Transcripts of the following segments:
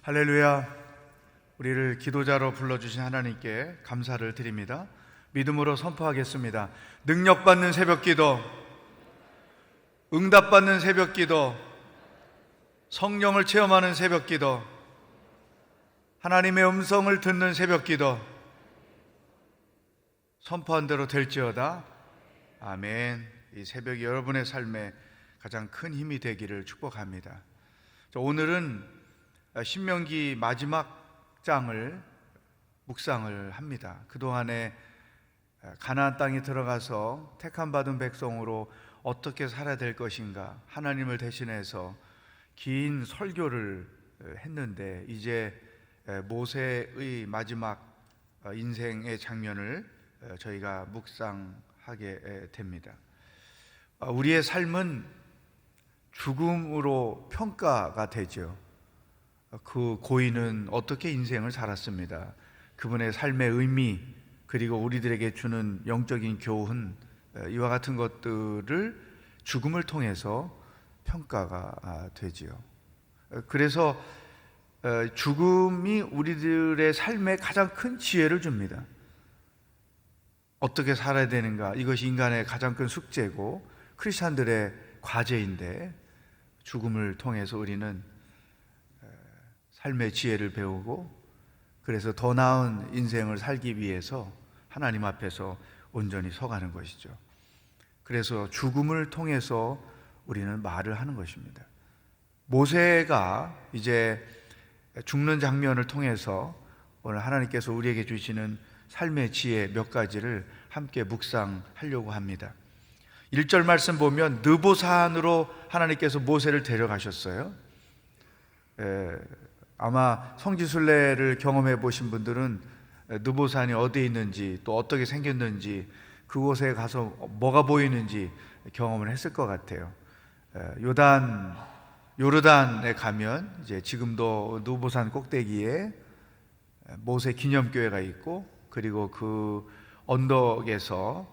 할렐루야. 우리를 기도자로 불러주신 하나님께 감사를 드립니다. 믿음으로 선포하겠습니다. 능력받는 새벽기도, 응답받는 새벽기도, 성령을 체험하는 새벽기도, 하나님의 음성을 듣는 새벽기도, 선포한 대로 될지어다. 아멘. 이 새벽이 여러분의 삶에 가장 큰 힘이 되기를 축복합니다. 오늘은 신명기 마지막 장을 묵상을 합니다. 그동안에 가나안 땅에 들어가서 택함받은 백성으로 어떻게 살아야 될 것인가, 하나님을 대신해서 긴 설교를 했는데 이제 모세의 마지막 인생의 장면을 저희가 묵상하게 됩니다. 우리의 삶은 죽음으로 평가가 되죠. 그 고인은 어떻게 인생을 살았습니다. 그분의 삶의 의미, 그리고 우리들에게 주는 영적인 교훈, 이와 같은 것들을 죽음을 통해서 평가가 되지요. 그래서 죽음이 우리들의 삶에 가장 큰 지혜를 줍니다. 어떻게 살아야 되는가, 이것이 인간의 가장 큰 숙제고 크리스찬들의 과제인데, 죽음을 통해서 우리는 삶의 지혜를 배우고, 그래서 더 나은 인생을 살기 위해서 하나님 앞에서 온전히 서가는 것이죠. 그래서 죽음을 통해서 우리는 말을 하는 것입니다. 모세가 이제 죽는 장면을 통해서 오늘 하나님께서 우리에게 주시는 삶의 지혜 몇 가지를 함께 묵상하려고 합니다. 1절 말씀 보면 느보산으로 하나님께서 모세를 데려가셨어요. 아마 성지순례를 경험해 보신 분들은 느보산이 어디에 있는지, 또 어떻게 생겼는지, 그곳에 가서 뭐가 보이는지 경험을 했을 것 같아요. 요르단에 가면 이제 지금도 느보산 꼭대기에 모세 기념교회가 있고, 그리고 그 언덕에서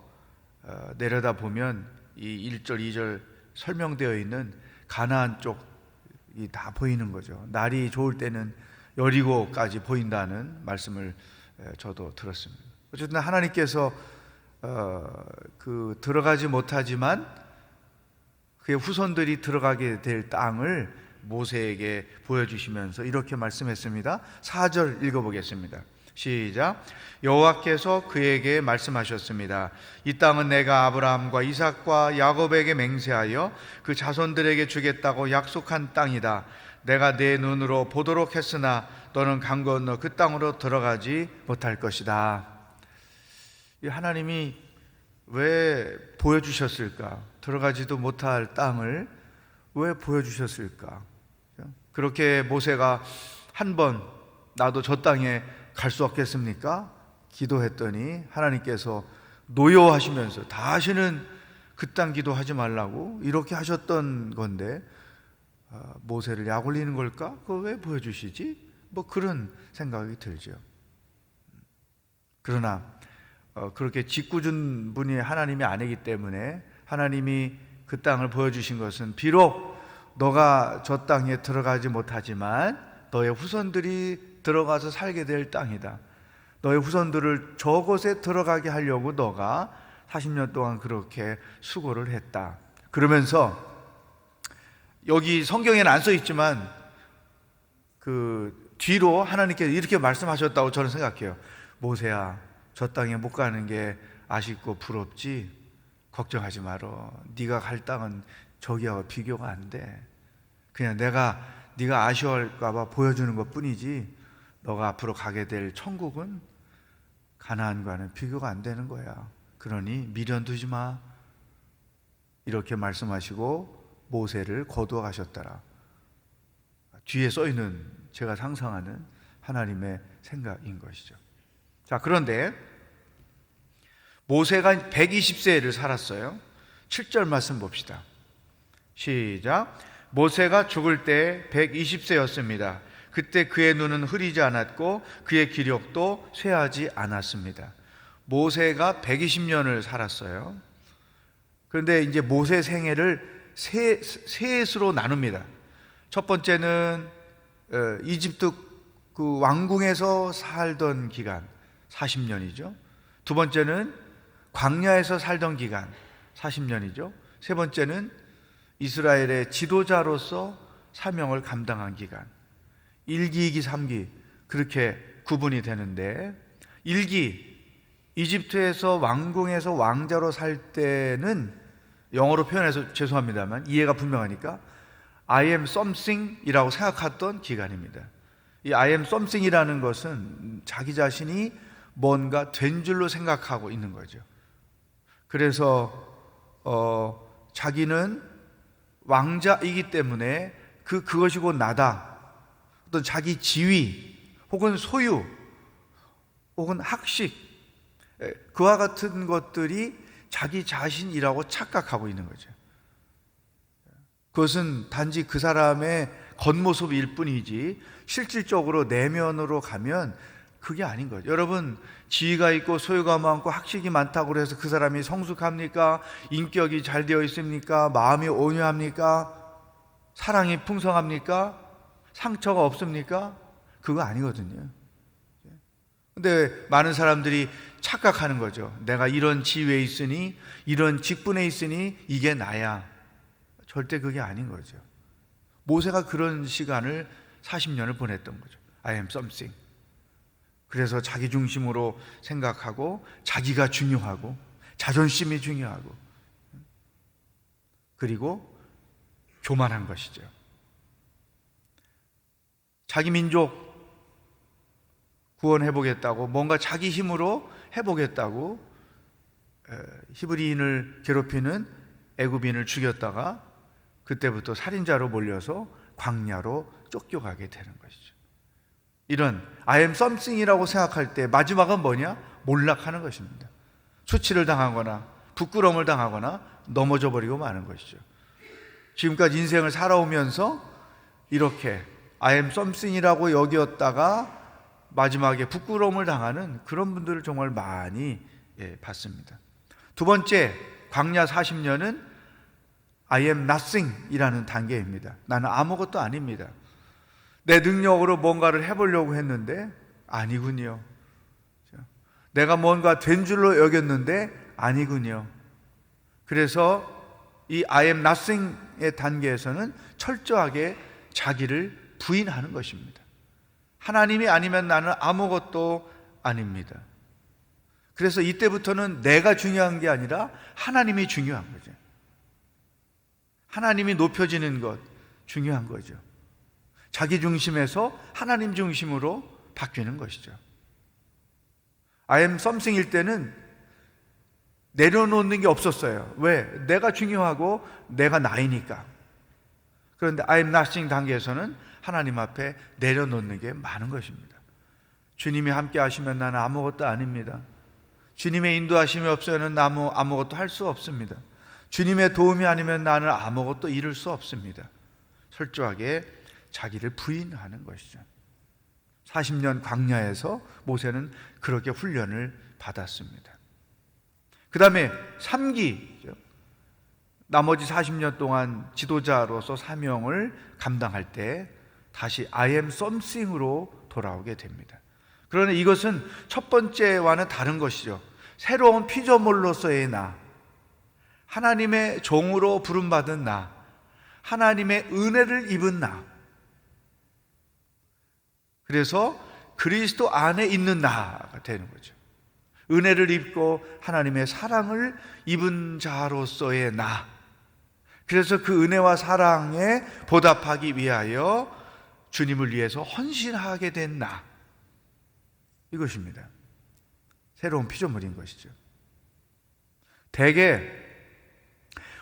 내려다 보면 이 1절, 2절 설명되어 있는 가나안 쪽이 다 보이는 거죠. 날이 좋을 때는 여리고까지 보인다는 말씀을 저도 들었습니다. 어쨌든 하나님께서 들어가지 못하지만 그의 후손들이 들어가게 될 땅을 모세에게 보여주시면서 이렇게 말씀했습니다. 4절 읽어보겠습니다. 시작. 여호와께서 그에게 말씀하셨습니다. 이 땅은 내가 아브라함과 이삭과 야곱에게 맹세하여 그 자손들에게 주겠다고 약속한 땅이다. 내가 내 눈으로 보도록 했으나 너는 강 건너 그 땅으로 들어가지 못할 것이다. 하나님이 왜 보여주셨을까? 들어가지도 못할 땅을 왜 보여주셨을까? 그렇게 모세가 한 번 나도 저 땅에 갈 수 없겠습니까? 기도했더니 하나님께서 노여워하시면서 다시는 그 땅 기도하지 말라고 이렇게 하셨던 건데, 모세를 약 올리는 걸까? 그걸 왜 보여주시지? 뭐 그런 생각이 들죠. 그러나 그렇게 짓궂은 분이 하나님이 아니기 때문에 하나님이 그 땅을 보여주신 것은 비록 너가 저 땅에 들어가지 못하지만 너의 후손들이 들어가서 살게 될 땅이다. 너의 후손들을 저곳에 들어가게 하려고 너가 40년 동안 그렇게 수고를 했다. 그러면서 여기 성경에는 안 써 있지만 그 뒤로 하나님께서 이렇게 말씀하셨다고 저는 생각해요. 모세야, 저 땅에 못 가는 게 아쉽고 부럽지? 걱정하지 마라. 네가 갈 땅은 저기하고 비교가 안 돼. 그냥 네가 아쉬워할까 봐 보여주는 것 뿐이지, 너가 앞으로 가게 될 천국은 가나안과는 비교가 안 되는 거야. 그러니 미련 두지 마. 이렇게 말씀하시고 모세를 거두어 가셨더라. 뒤에 써 있는 제가 상상하는 하나님의 생각인 것이죠. 자, 그런데 모세가 120세를 살았어요. 7절 말씀 봅시다. 시작. 모세가 죽을 때 120세였습니다. 그때 그의 눈은 흐리지 않았고 그의 기력도 쇠하지 않았습니다. 모세가 120년을 살았어요. 그런데 이제 모세 생애를 셋으로 나눕니다. 첫 번째는 이집트 그 왕궁에서 살던 기간 40년이죠. 두 번째는 광야에서 살던 기간 40년이죠. 세 번째는 이스라엘의 지도자로서 사명을 감당한 기간 1기, 2기, 3기 그렇게 구분이 되는데 1기 이집트에서 왕궁에서 왕자로 살 때는 영어로 표현해서 죄송합니다만 이해가 분명하니까 I am something 이라고 생각했던 기간입니다. 이 I am something 이라는 것은 자기 자신이 뭔가 된 줄로 생각하고 있는 거죠. 그래서 자기는 왕자이기 때문에 그것이 곧 나다. 어떤 자기 지위 혹은 소유 혹은 학식 그와 같은 것들이 자기 자신이라고 착각하고 있는 거죠. 그것은 단지 그 사람의 겉모습일 뿐이지 실질적으로 내면으로 가면 그게 아닌 거죠. 여러분, 지위가 있고 소유가 많고 학식이 많다고 해서 그 사람이 성숙합니까? 인격이 잘 되어 있습니까? 마음이 온유합니까? 사랑이 풍성합니까? 상처가 없습니까? 그거 아니거든요. 근데 많은 사람들이 착각하는 거죠. 내가 이런 지위에 있으니, 이런 직분에 있으니 이게 나야. 절대 그게 아닌 거죠. 모세가 그런 시간을 40년을 보냈던 거죠. I am something. 그래서 자기 중심으로 생각하고 자기가 중요하고 자존심이 중요하고 그리고 교만한 것이죠. 자기 민족 구원해보겠다고 뭔가 자기 힘으로 해보겠다고 히브리인을 괴롭히는 애굽인을 죽였다가 그때부터 살인자로 몰려서 광야로 쫓겨가게 되는 것이죠. 이런 I am something이라고 생각할 때 마지막은 뭐냐? 몰락하는 것입니다. 수치를 당하거나 부끄러움을 당하거나 넘어져 버리고 마는 것이죠. 지금까지 인생을 살아오면서 이렇게 I am something이라고 여겼다가 마지막에 부끄러움을 당하는 그런 분들을 정말 많이 봤습니다. 두 번째, 광야 40년은 I am nothing 이라는 단계입니다. 나는 아무것도 아닙니다. 내 능력으로 뭔가를 해보려고 했는데 아니군요. 내가 뭔가 된 줄로 여겼는데 아니군요. 그래서 이 I am nothing의 단계에서는 철저하게 자기를 부인하는 것입니다. 하나님이 아니면 나는 아무것도 아닙니다. 그래서 이때부터는 내가 중요한 게 아니라 하나님이 중요한 거죠. 하나님이 높여지는 것 중요한 거죠. 자기 중심에서 하나님 중심으로 바뀌는 것이죠. I am something일 때는 내려놓는 게 없었어요. 왜? 내가 중요하고 내가 나이니까. 그런데 I am nothing 단계에서는 하나님 앞에 내려놓는 게 많은 것입니다. 주님이 함께 하시면 나는 아무것도 아닙니다. 주님의 인도하심이 없으면 나는 아무것도 할 수 없습니다. 주님의 도움이 아니면 나는 아무것도 이룰 수 없습니다. 철저하게 자기를 부인하는 것이죠. 40년 광야에서 모세는 그렇게 훈련을 받았습니다. 그 다음에 3기, 나머지 40년 동안 지도자로서 사명을 감당할 때 다시 I am something으로 돌아오게 됩니다. 그러나 이것은 첫 번째와는 다른 것이죠. 새로운 피조물로서의 나, 하나님의 종으로 부름받은 나, 하나님의 은혜를 입은 나, 그래서 그리스도 안에 있는 나가 되는 거죠. 은혜를 입고 하나님의 사랑을 입은 자로서의 나, 그래서 그 은혜와 사랑에 보답하기 위하여 주님을 위해서 헌신하게 된 나, 이것입니다. 새로운 피조물인 것이죠. 대개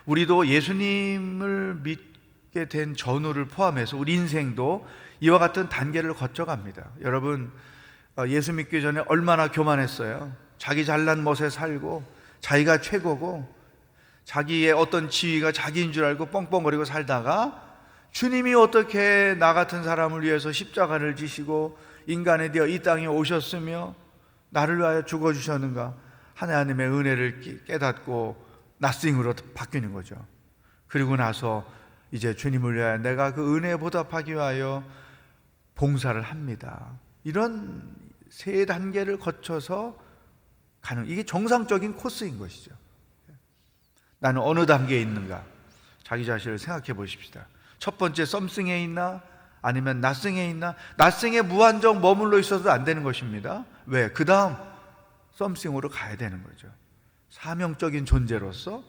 우리도 예수님을 믿게 된 전후를 포함해서 우리 인생도 이와 같은 단계를 거쳐갑니다. 여러분, 예수 믿기 전에 얼마나 교만했어요. 자기 잘난 멋에 살고 자기가 최고고 자기의 어떤 지위가 자기인 줄 알고 뻥뻥거리고 살다가 주님이 어떻게 나 같은 사람을 위해서 십자가를 지시고 인간이 되어 이 땅에 오셨으며 나를 위하여 죽어주셨는가, 하나님의 은혜를 깨닫고 nothing으로 바뀌는 거죠. 그리고 나서 이제 주님을 위하여 내가 그 은혜에 보답하기 위하여 봉사를 합니다. 이런 세 단계를 거쳐서 가는, 이게 정상적인 코스인 것이죠. 나는 어느 단계에 있는가? 자기 자신을 생각해 보십시다. 첫 번째 썸씽에 있나? 아니면 나싱에 있나? 나싱에 무한정 머물러 있어도 안 되는 것입니다. 왜? 그 다음 썸씽으로 가야 되는 거죠. 사명적인 존재로서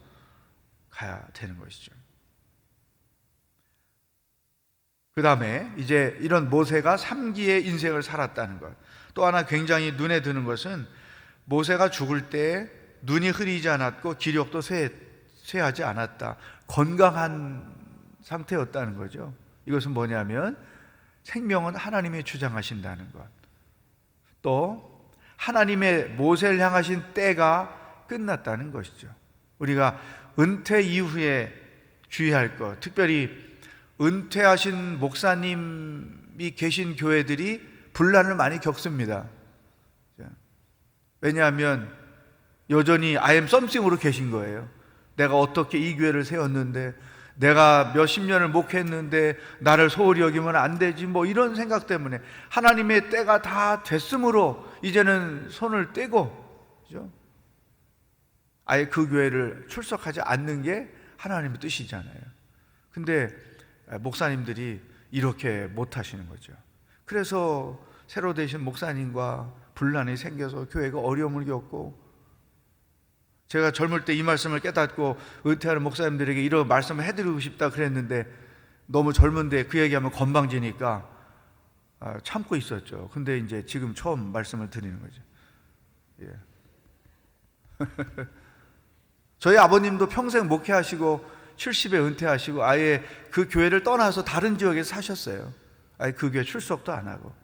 가야 되는 것이죠. 그 다음에 이제 이런 모세가 3기의 인생을 살았다는 것. 또 하나 굉장히 눈에 드는 것은 모세가 죽을 때 눈이 흐리지 않았고 기력도 쇠하지 않았다. 건강한 상태였다는 거죠. 이것은 뭐냐면 생명은 하나님이 주장하신다는 것. 또 하나님의 모세를 향하신 때가 끝났다는 것이죠. 우리가 은퇴 이후에 주의할 것, 특별히 은퇴하신 목사님이 계신 교회들이 분란을 많이 겪습니다. 왜냐하면 여전히 I am something으로 계신 거예요. 내가 어떻게 이 교회를 세웠는데, 내가 몇십 년을 목회했는데 나를 소홀히 여기면 안 되지, 뭐 이런 생각 때문에 하나님의 때가 다 됐으므로 이제는 손을 떼고, 그죠? 아예 그 교회를 출석하지 않는 게 하나님의 뜻이잖아요. 근데 목사님들이 이렇게 못 하시는 거죠. 그래서 새로 되신 목사님과 분란이 생겨서 교회가 어려움을 겪고, 제가 젊을 때 이 말씀을 깨닫고 은퇴하는 목사님들에게 이런 말씀을 해드리고 싶다 그랬는데 너무 젊은데 그 얘기하면 건방지니까 참고 있었죠. 근데 이제 지금 처음 말씀을 드리는 거죠. 예. 저희 아버님도 평생 목회하시고 70에 은퇴하시고 아예 그 교회를 떠나서 다른 지역에 사셨어요. 아예 그 교회 출석도 안 하고.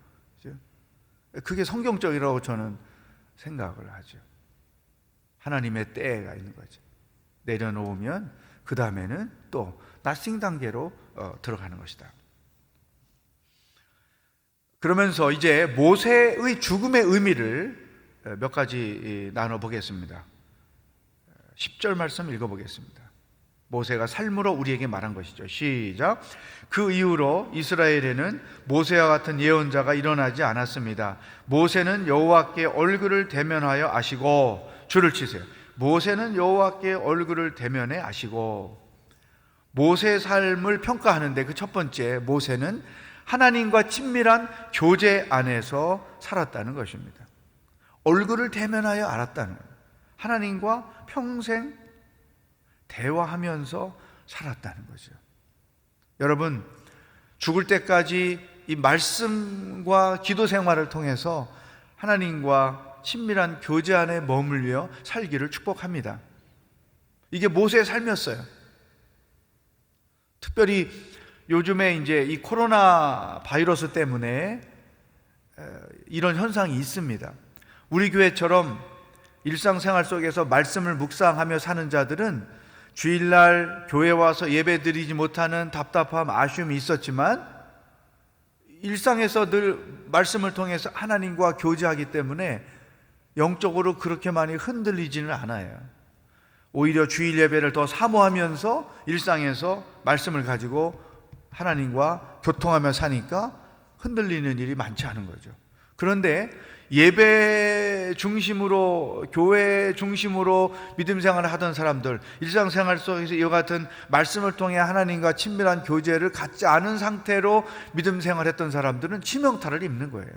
그게 성경적이라고 저는 생각을 하죠. 하나님의 때가 있는 거죠. 내려놓으면 그 다음에는 또 나싱 단계로 들어가는 것이다. 그러면서 이제 모세의 죽음의 의미를 몇 가지 나눠보겠습니다. 10절 말씀 읽어보겠습니다. 모세가 삶으로 우리에게 말한 것이죠. 시작. 그 이후로 이스라엘에는 모세와 같은 예언자가 일어나지 않았습니다. 모세는 여호와께 얼굴을 대면하여 아시고, 줄을 치세요. 모세는 여호와께 얼굴을 대면해 아시고. 모세의 삶을 평가하는데 그 첫 번째, 모세는 하나님과 친밀한 교제 안에서 살았다는 것입니다. 얼굴을 대면하여 알았다는 거예요. 하나님과 평생 대화하면서 살았다는 거죠. 여러분, 죽을 때까지 이 말씀과 기도 생활을 통해서 하나님과 친밀한 교제 안에 머물며 살기를 축복합니다. 이게 모세의 삶이었어요. 특별히 요즘에 이제 이 코로나 바이러스 때문에 이런 현상이 있습니다. 우리 교회처럼 일상생활 속에서 말씀을 묵상하며 사는 자들은 주일날 교회 와서 예배 드리지 못하는 답답함, 아쉬움이 있었지만 일상에서 늘 말씀을 통해서 하나님과 교제하기 때문에 영적으로 그렇게 많이 흔들리지는 않아요. 오히려 주일 예배를 더 사모하면서 일상에서 말씀을 가지고 하나님과 교통하며 사니까 흔들리는 일이 많지 않은 거죠. 그런데 예배 중심으로, 교회 중심으로 믿음 생활을 하던 사람들, 일상생활 속에서 이와 같은 말씀을 통해 하나님과 친밀한 교제를 갖지 않은 상태로 믿음 생활했던 사람들은 치명타를 입는 거예요.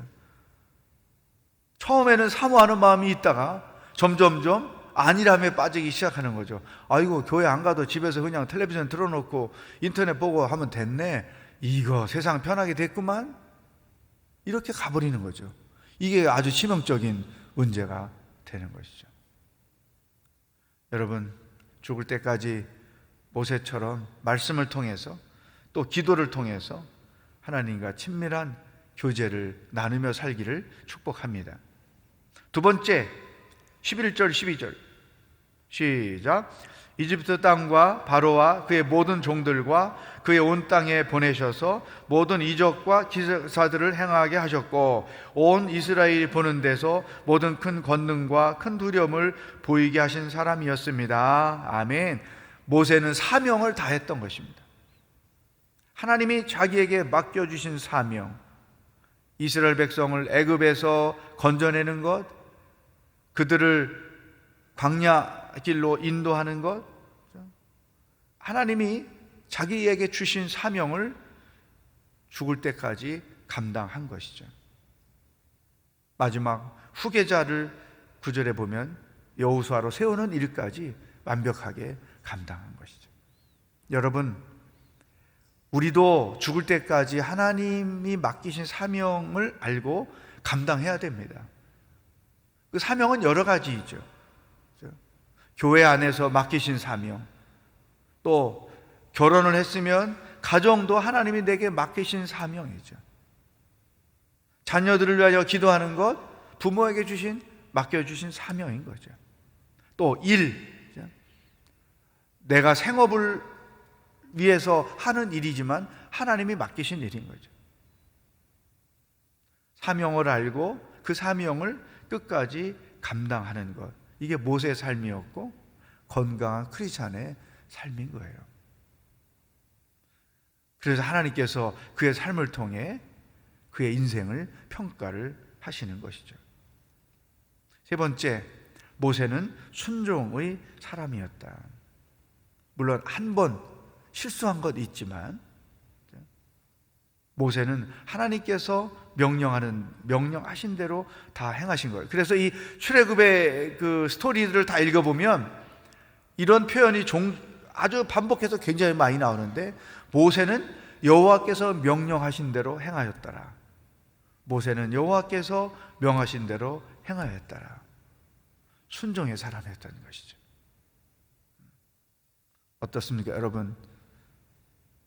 처음에는 사모하는 마음이 있다가 점점점 안일함에 빠지기 시작하는 거죠. 아이고, 교회 안 가도 집에서 그냥 텔레비전 틀어놓고 인터넷 보고 하면 됐네, 이거 세상 편하게 됐구만, 이렇게 가버리는 거죠. 이게 아주 치명적인 문제가 되는 것이죠. 여러분, 죽을 때까지 모세처럼 말씀을 통해서 또 기도를 통해서 하나님과 친밀한 교제를 나누며 살기를 축복합니다. 두 번째, 11절 12절 시작. 이집트 땅과 바로와 그의 모든 종들과 그의 온 땅에 보내셔서 모든 이적과 기사들을 행하게 하셨고, 온 이스라엘이 보는 데서 모든 큰 권능과 큰 두려움을 보이게 하신 사람이었습니다. 아멘. 모세는 사명을 다했던 것입니다. 하나님이 자기에게 맡겨주신 사명, 이스라엘 백성을 애굽에서 건져내는 것, 그들을 광야 길로 인도하는 것, 하나님이 자기에게 주신 사명을 죽을 때까지 감당한 것이죠. 마지막 후계자를 9절에 보면 여호수아로 세우는 일까지 완벽하게 감당한 것이죠. 여러분, 우리도 죽을 때까지 하나님이 맡기신 사명을 알고 감당해야 됩니다. 그 사명은 여러 가지이죠. 교회 안에서 맡기신 사명, 또 결혼을 했으면 가정도 하나님이 내게 맡기신 사명이죠. 자녀들을 위하여 기도하는 것, 부모에게 맡겨주신 사명인 거죠. 또 내가 생업을 위해서 하는 일이지만 하나님이 맡기신 일인 거죠. 사명을 알고 그 사명을 끝까지 감당하는 것, 이게 모세의 삶이었고 건강한 크리스찬의 삶인 거예요. 그래서 하나님께서 그의 삶을 통해 그의 인생을 평가를 하시는 것이죠. 세 번째, 모세는 순종의 사람이었다. 물론 한 번 실수한 것 있지만 모세는 하나님께서 명령하신 대로 다 행하신 거예요. 그래서 이 출애굽의 그 스토리들을 다 읽어보면 이런 표현이 아주 반복해서 굉장히 많이 나오는데, 모세는 여호와께서 명령하신 대로 행하였더라. 모세는 여호와께서 명하신 대로 행하였더라. 순종의 사람이었다는 것이죠. 어떻습니까, 여러분?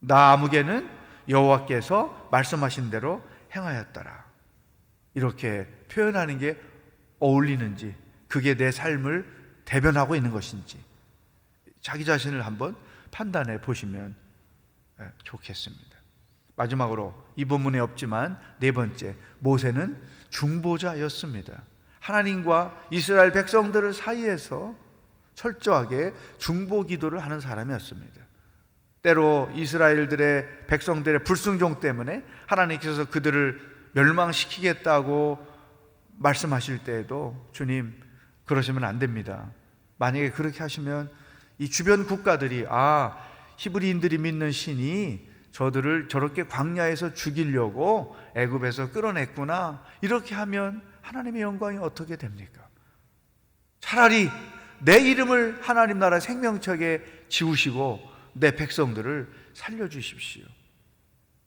나 아무개는 여호와께서 말씀하신 대로 행하였더라. 이렇게 표현하는 게 어울리는지, 그게 내 삶을 대변하고 있는 것인지 자기 자신을 한번 판단해 보시면 좋겠습니다. 마지막으로 이 본문에 없지만 네 번째, 모세는 중보자였습니다. 하나님과 이스라엘 백성들 사이에서 철저하게 중보 기도를 하는 사람이었습니다. 때로 이스라엘들의 백성들의 불순종 때문에 하나님께서 그들을 멸망시키겠다고 말씀하실 때에도 주님, 그러시면 안 됩니다. 만약에 그렇게 하시면 이 주변 국가들이 히브리인들이 믿는 신이 저들을 저렇게 광야에서 죽이려고 애굽에서 끌어냈구나, 이렇게 하면 하나님의 영광이 어떻게 됩니까? 차라리 내 이름을 하나님 나라 생명책에 지우시고 내 백성들을 살려주십시오.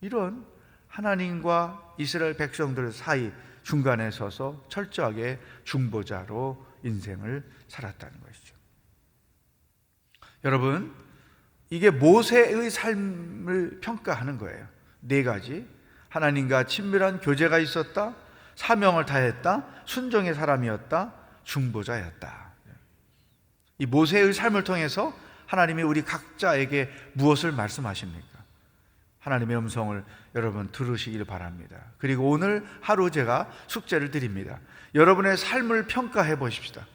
이런 하나님과 이스라엘 백성들 사이 중간에 서서 철저하게 중보자로 인생을 살았다는 것이죠. 여러분, 이게 모세의 삶을 평가하는 거예요. 네 가지. 하나님과 친밀한 교제가 있었다, 사명을 다했다, 순종의 사람이었다, 중보자였다. 이 모세의 삶을 통해서 하나님이 우리 각자에게 무엇을 말씀하십니까? 하나님의 음성을 여러분 들으시길 바랍니다. 그리고 오늘 하루 제가 숙제를 드립니다. 여러분의 삶을 평가해 보십시다.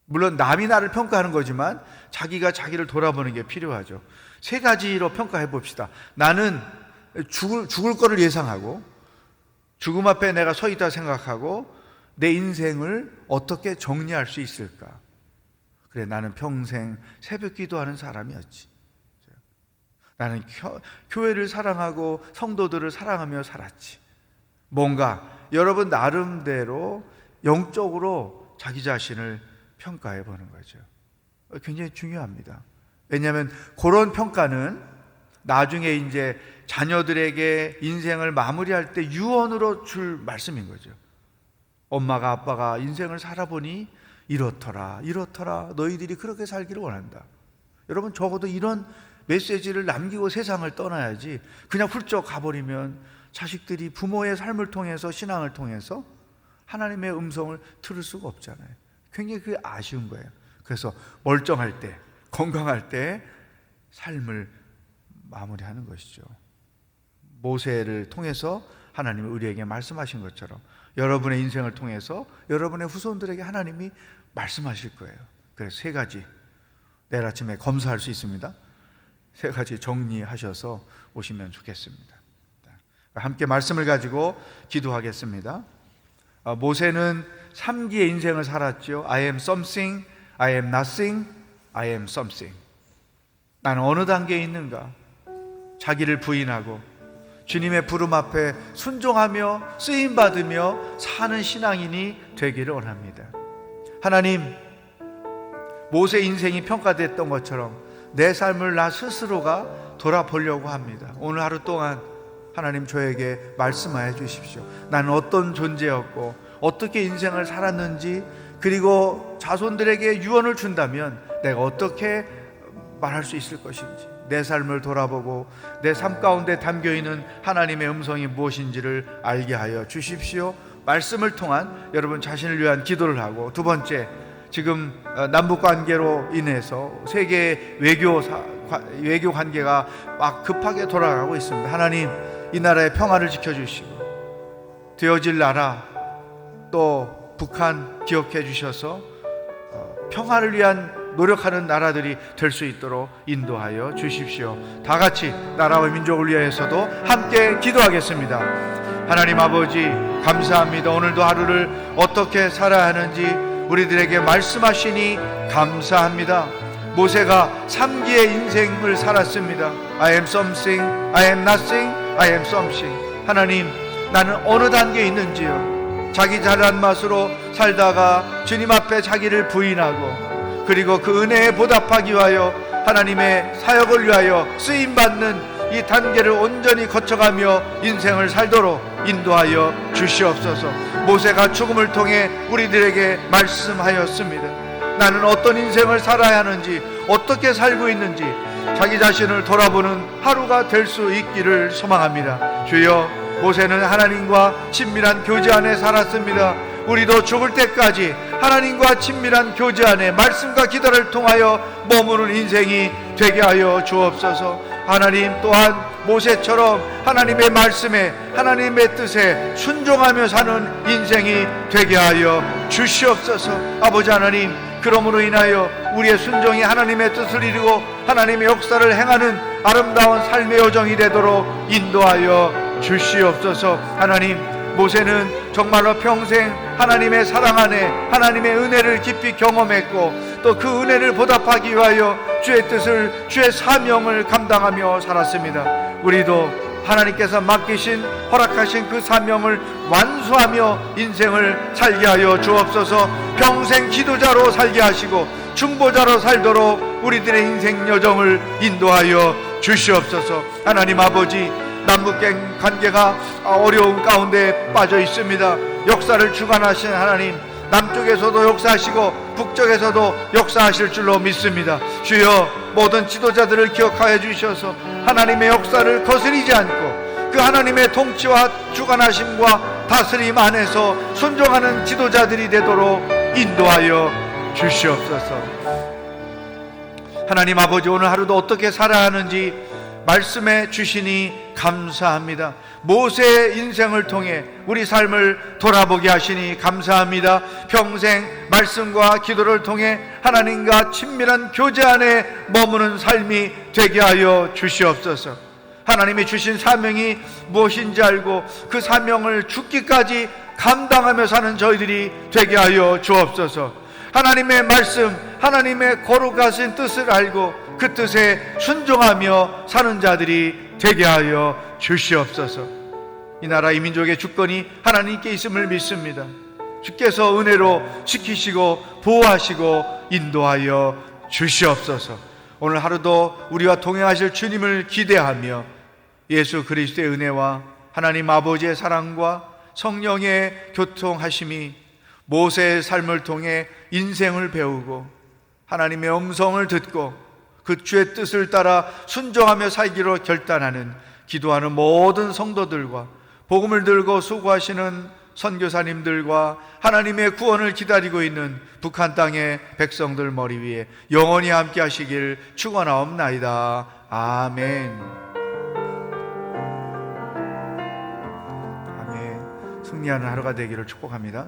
물론 남이 나를 평가하는 거지만 자기가 자기를 돌아보는 게 필요하죠. 세 가지로 평가해 봅시다. 나는 죽을 거를 예상하고, 죽음 앞에 내가 서 있다 생각하고, 내 인생을 어떻게 정리할 수 있을까? 그래, 나는 평생 새벽 기도하는 사람이었지. 나는 교회를 사랑하고 성도들을 사랑하며 살았지. 뭔가 여러분 나름대로 영적으로 자기 자신을 평가해 보는 거죠. 굉장히 중요합니다. 왜냐하면 그런 평가는 나중에 이제 자녀들에게 인생을 마무리할 때 유언으로 줄 말씀인 거죠. 엄마가 아빠가 인생을 살아보니 이렇더라 너희들이 그렇게 살기를 원한다. 여러분, 적어도 이런 메시지를 남기고 세상을 떠나야지 그냥 훌쩍 가버리면 자식들이 부모의 삶을 통해서, 신앙을 통해서 하나님의 음성을 들을 수가 없잖아요. 굉장히 그게 아쉬운 거예요. 그래서 멀쩡할 때, 건강할 때 삶을 마무리하는 것이죠. 모세를 통해서 하나님이 우리에게 말씀하신 것처럼 여러분의 인생을 통해서 여러분의 후손들에게 하나님이 말씀하실 거예요. 그래서 세 가지 내일 아침에 검사할 수 있습니다. 세 가지 정리하셔서 오시면 좋겠습니다. 함께 말씀을 가지고 기도하겠습니다. 모세는 3기의 인생을 살았죠. I am something, I am nothing, I am something. 나는 어느 단계에 있는가? 자기를 부인하고 주님의 부름 앞에 순종하며 쓰임받으며 사는 신앙인이 되기를 원합니다. 하나님, 모세 인생이 평가됐던 것처럼 내 삶을 나 스스로가 돌아보려고 합니다. 오늘 하루 동안 하나님 저에게 말씀하여 주십시오. 나는 어떤 존재였고 어떻게 인생을 살았는지, 그리고 자손들에게 유언을 준다면 내가 어떻게 말할 수 있을 것인지, 내 삶을 돌아보고 내 삶 가운데 담겨있는 하나님의 음성이 무엇인지를 알게 하여 주십시오. 말씀을 통한 여러분 자신을 위한 기도를 하고, 두 번째, 지금 남북관계로 인해서 세계 외교 관계가 막 급하게 돌아가고 있습니다. 하나님, 이 나라의 평화를 지켜주시고 되어질 나라, 또 북한 기억해 주셔서 평화를 위한 노력하는 나라들이 될 수 있도록 인도하여 주십시오. 다 같이 나라와 민족을 위해서도 함께 기도하겠습니다. 하나님 아버지, 감사합니다. 오늘도 하루를 어떻게 살아야 하는지 우리들에게 말씀하시니 감사합니다. 모세가 3기의 인생을 살았습니다. I am something, I am nothing, I am something. 하나님, 나는 어느 단계에 있는지요. 자기 잘난 맛으로 살다가 주님 앞에 자기를 부인하고, 그리고 그 은혜에 보답하기 위하여 하나님의 사역을 위하여 쓰임받는 이 단계를 온전히 거쳐가며 인생을 살도록 인도하여 주시옵소서. 모세가 죽음을 통해 우리들에게 말씀하였습니다. 나는 어떤 인생을 살아야 하는지, 어떻게 살고 있는지 자기 자신을 돌아보는 하루가 될 수 있기를 소망합니다. 주여, 모세는 하나님과 친밀한 교제 안에 살았습니다. 우리도 죽을 때까지 하나님과 친밀한 교제 안에 말씀과 기도를 통하여 머무는 인생이 되게 하여 주옵소서. 하나님 또한 모세처럼 하나님의 말씀에, 하나님의 뜻에 순종하며 사는 인생이 되게 하여 주시옵소서. 아버지 하나님, 그러므로 인하여 우리의 순종이 하나님의 뜻을 이루고 하나님의 역사를 행하는 아름다운 삶의 여정이 되도록 인도하여 주시옵소서. 하나님, 모세는 정말로 평생 하나님의 사랑 안에 하나님의 은혜를 깊이 경험했고, 또 그 은혜를 보답하기 위하여 주의 뜻을, 주의 사명을 감당하며 살았습니다. 우리도 하나님께서 맡기신, 허락하신 그 사명을 완수하며 인생을 살게 하여 주옵소서. 평생 기도자로 살게 하시고 중보자로 살도록 우리들의 인생 여정을 인도하여 주시옵소서. 하나님 아버지, 남북 관계가 어려운 가운데 빠져 있습니다. 역사를 주관하신 하나님, 남쪽에서도 역사하시고 북쪽에서도 역사하실 줄로 믿습니다. 주여, 모든 지도자들을 기억하여 주셔서 하나님의 역사를 거스리지 않고 그 하나님의 통치와 주관하심과 다스림 안에서 순종하는 지도자들이 되도록 인도하여 주시옵소서. 하나님 아버지, 오늘 하루도 어떻게 살아야 하는지 말씀해 주시니 감사합니다. 모세의 인생을 통해 우리 삶을 돌아보게 하시니 감사합니다. 평생 말씀과 기도를 통해 하나님과 친밀한 교제 안에 머무는 삶이 되게 하여 주시옵소서. 하나님이 주신 사명이 무엇인지 알고 그 사명을 죽기까지 감당하며 사는 저희들이 되게 하여 주옵소서. 하나님의 말씀, 하나님의 거룩하신 뜻을 알고 그 뜻에 순종하며 사는 자들이 되게 하여 주시옵소서. 이 나라 이 민족의 주권이 하나님께 있음을 믿습니다. 주께서 은혜로 지키시고 보호하시고 인도하여 주시옵소서. 오늘 하루도 우리와 동행하실 주님을 기대하며 예수 그리스도의 은혜와 하나님 아버지의 사랑과 성령의 교통하심이 모세의 삶을 통해 인생을 배우고 하나님의 음성을 듣고 그 주의 뜻을 따라 순종하며 살기로 결단하는, 기도하는 모든 성도들과 복음을 들고 수고하시는 선교사님들과 하나님의 구원을 기다리고 있는 북한 땅의 백성들 머리 위에 영원히 함께 하시길 축원하옵나이다. 아멘. 아멘. 승리하는 하루가 되기를 축복합니다.